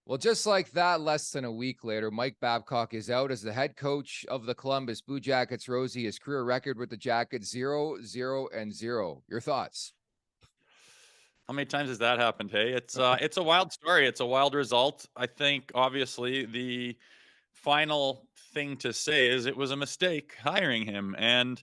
Well, just like that, less than a week later, Mike Babcock is out as the head coach of the Columbus Blue Jackets. Rosie, his career record with the Jackets 0-0-0. Your thoughts? How many times has that happened? Hey, it's a wild story. It's a wild result. I think obviously the final thing to say is it was a mistake hiring him. And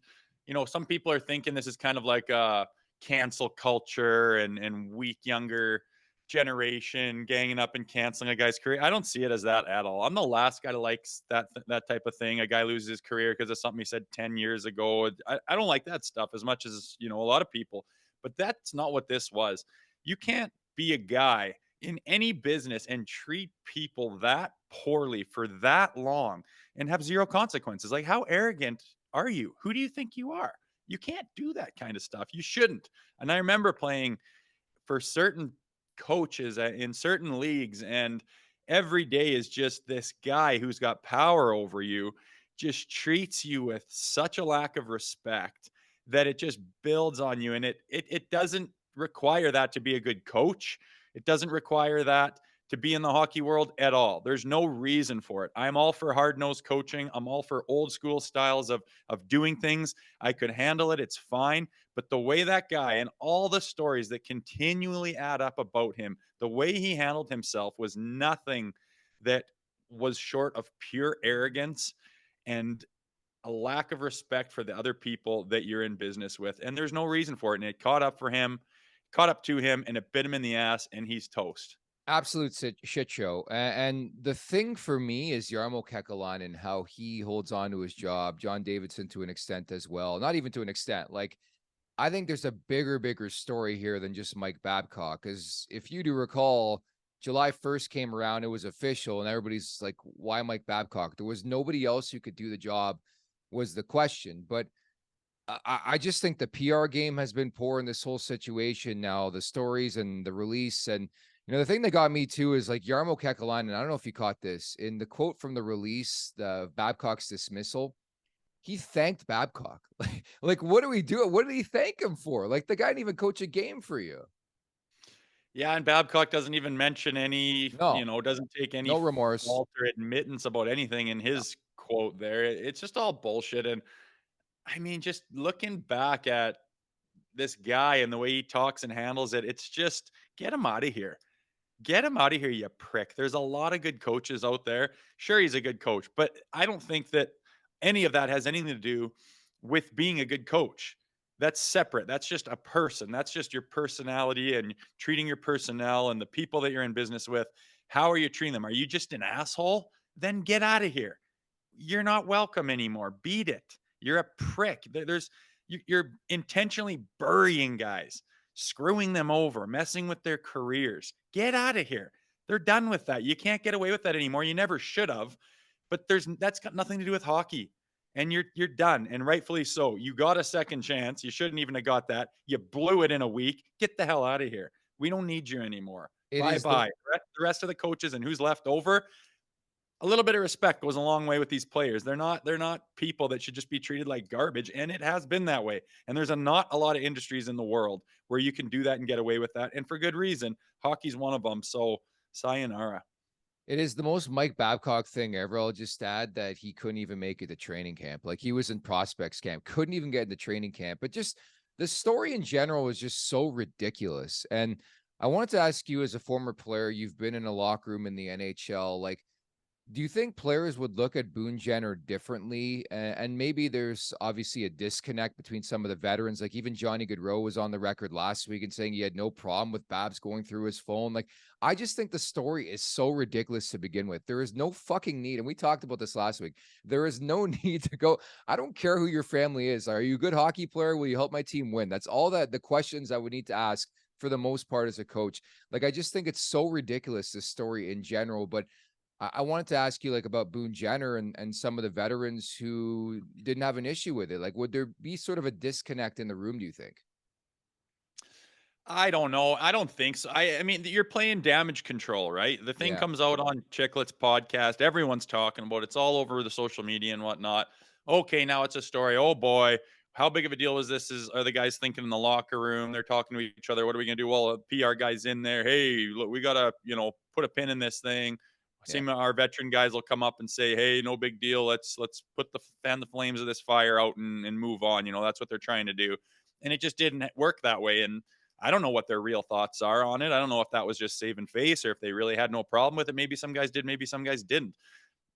some people are thinking this is kind of like a cancel culture and weak younger generation ganging up and canceling a guy's career. I don't see it as that at all. I'm the last guy to like that type of thing. A guy loses his career because of something he said 10 years ago. I don't like that stuff as much as a lot of people. But that's not what this was. You can't be a guy in any business and treat people that poorly for that long and have zero consequences. Like, how arrogant are you? Who do you think you are? You can't do that kind of stuff. You shouldn't. And I remember playing for certain coaches in certain leagues, and every day is just this guy who's got power over you, just treats you with such a lack of respect that it just builds on you. And it doesn't require that to be a good coach. It doesn't require that to be in the hockey world at all. There's no reason for it. I'm all for hard-nosed coaching. I'm all for old school styles of doing things. I could handle it. It's fine. But the way that guy and all the stories that continually add up about him, the way he handled himself was nothing that was short of pure arrogance and a lack of respect for the other people that you're in business with. And there's no reason for it. And it caught up to him, and it bit him in the ass, and he's toast. Absolute shit show. And the thing for me is Yarmo Kekalainen and how he holds on to his job. John Davidson to an extent as well. Not even to an extent. Like, I think there's a bigger story here than just Mike Babcock. Because if you do recall, July 1st came around, it was official, and everybody's like, why Mike Babcock? There was nobody else who could do the job, was the question. But I just think the PR game has been poor in this whole situation now, the stories and the release. And, the thing that got me too is like Yarmo Kekalainen. I don't know if you caught this in the quote from the release, the Babcock's dismissal. He thanked Babcock. Like, what do we do? What did he thank him for? Like, the guy didn't even coach a game for you. Yeah, and Babcock doesn't even mention No, doesn't take any no remorse. fault or admittance about anything in No. his quote there. It's just all bullshit. And I mean, just looking back at this guy and the way he talks and handles it, it's just get him out of here. Get him out of here, you prick. There's a lot of good coaches out there. Sure, he's a good coach, but I don't think that any of that has anything to do with being a good coach. That's separate. That's just a person. That's just your personality and treating your personnel and the people that you're in business with. How are you treating them? Are you just an asshole? Then get out of here. You're not welcome anymore. Beat it. You're a prick. You're intentionally burying guys, screwing them over, messing with their careers. Get out of here. They're done with that. You can't get away with that anymore. You never should have. But that's got nothing to do with hockey. And you're done, and rightfully so. You got a second chance. You shouldn't even have got that. You blew it in a week. Get the hell out of here. We don't need you anymore. It Bye is the bye. The rest of the coaches and who's left over, a little bit of respect goes a long way with these players. They're not people that should just be treated like garbage, and it has been that way. And there's not a lot of industries in the world where you can do that and get away with that, and for good reason. Hockey's one of them. So sayonara. it is the most Mike Babcock thing ever. I'll just add that he couldn't even make it to training camp. Like, he was in prospects camp, couldn't even get into training camp. But just the story in general was just so ridiculous. And I wanted to ask you, as a former player, you've been in a locker room in the NHL, like, do you think players would look at Boone Jenner differently? And maybe there's obviously a disconnect between some of the veterans. Like, even Johnny Gaudreau was on the record last week and saying he had no problem with Babs going through his phone. Like, I just think the story is so ridiculous to begin with. There is no fucking need. And we talked about this last week. There is no need to go. I don't care who your family is. Are you a good hockey player? Will you help my team win? That's all that the questions I would need to ask for the most part as a coach. Like, I just think it's so ridiculous, this story in general. But I wanted to ask you, like, about Boone Jenner and some of the veterans who didn't have an issue with it. Like, would there be sort of a disconnect in the room, do you think? I don't know. I don't think so. I mean, you're playing damage control, right? The thing Yeah. comes out on Chiclet's podcast. Everyone's talking about it. It's all over the social media and whatnot. Okay, now it's a story. Oh boy, how big of a deal is this? Are the guys thinking in the locker room? They're talking to each other. What are we gonna do? Well, a PR guy's in there. Hey, look, we gotta, put a pin in this thing. Yeah. Some of our veteran guys will come up and say, "Hey, no big deal. Let's put the fan the flames of this fire out and move on." You know, that's what they're trying to do, and it just didn't work that way. And I don't know what their real thoughts are on it. I don't know if that was just saving face or if they really had no problem with it. Maybe some guys did, maybe some guys didn't.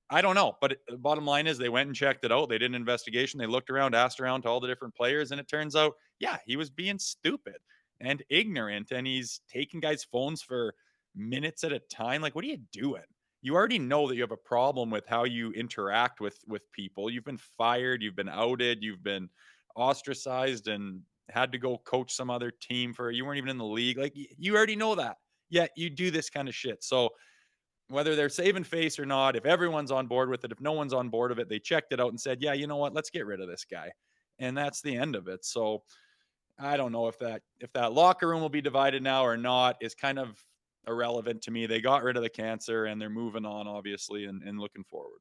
I don't know, but the bottom line is they went and checked it out. They did an investigation. They looked around, asked around to all the different players, and it turns out, yeah, he was being stupid and ignorant, and he's taking guys' phones for minutes at a time. Like, what are you doing? You already know that you have a problem with how you interact with people. You've been fired, you've been outed, you've been ostracized, and had to go coach some other team for you weren't even in the league. Like, you already know that. Yet you do this kind of shit. So whether they're saving face or not, if everyone's on board with it, if no one's on board of it, they checked it out and said, yeah, you know what, let's get rid of this guy. And that's the end of it. So I don't know if that locker room will be divided now or not is kind of irrelevant to me. They got rid of the cancer and they're moving on, obviously, and looking forward.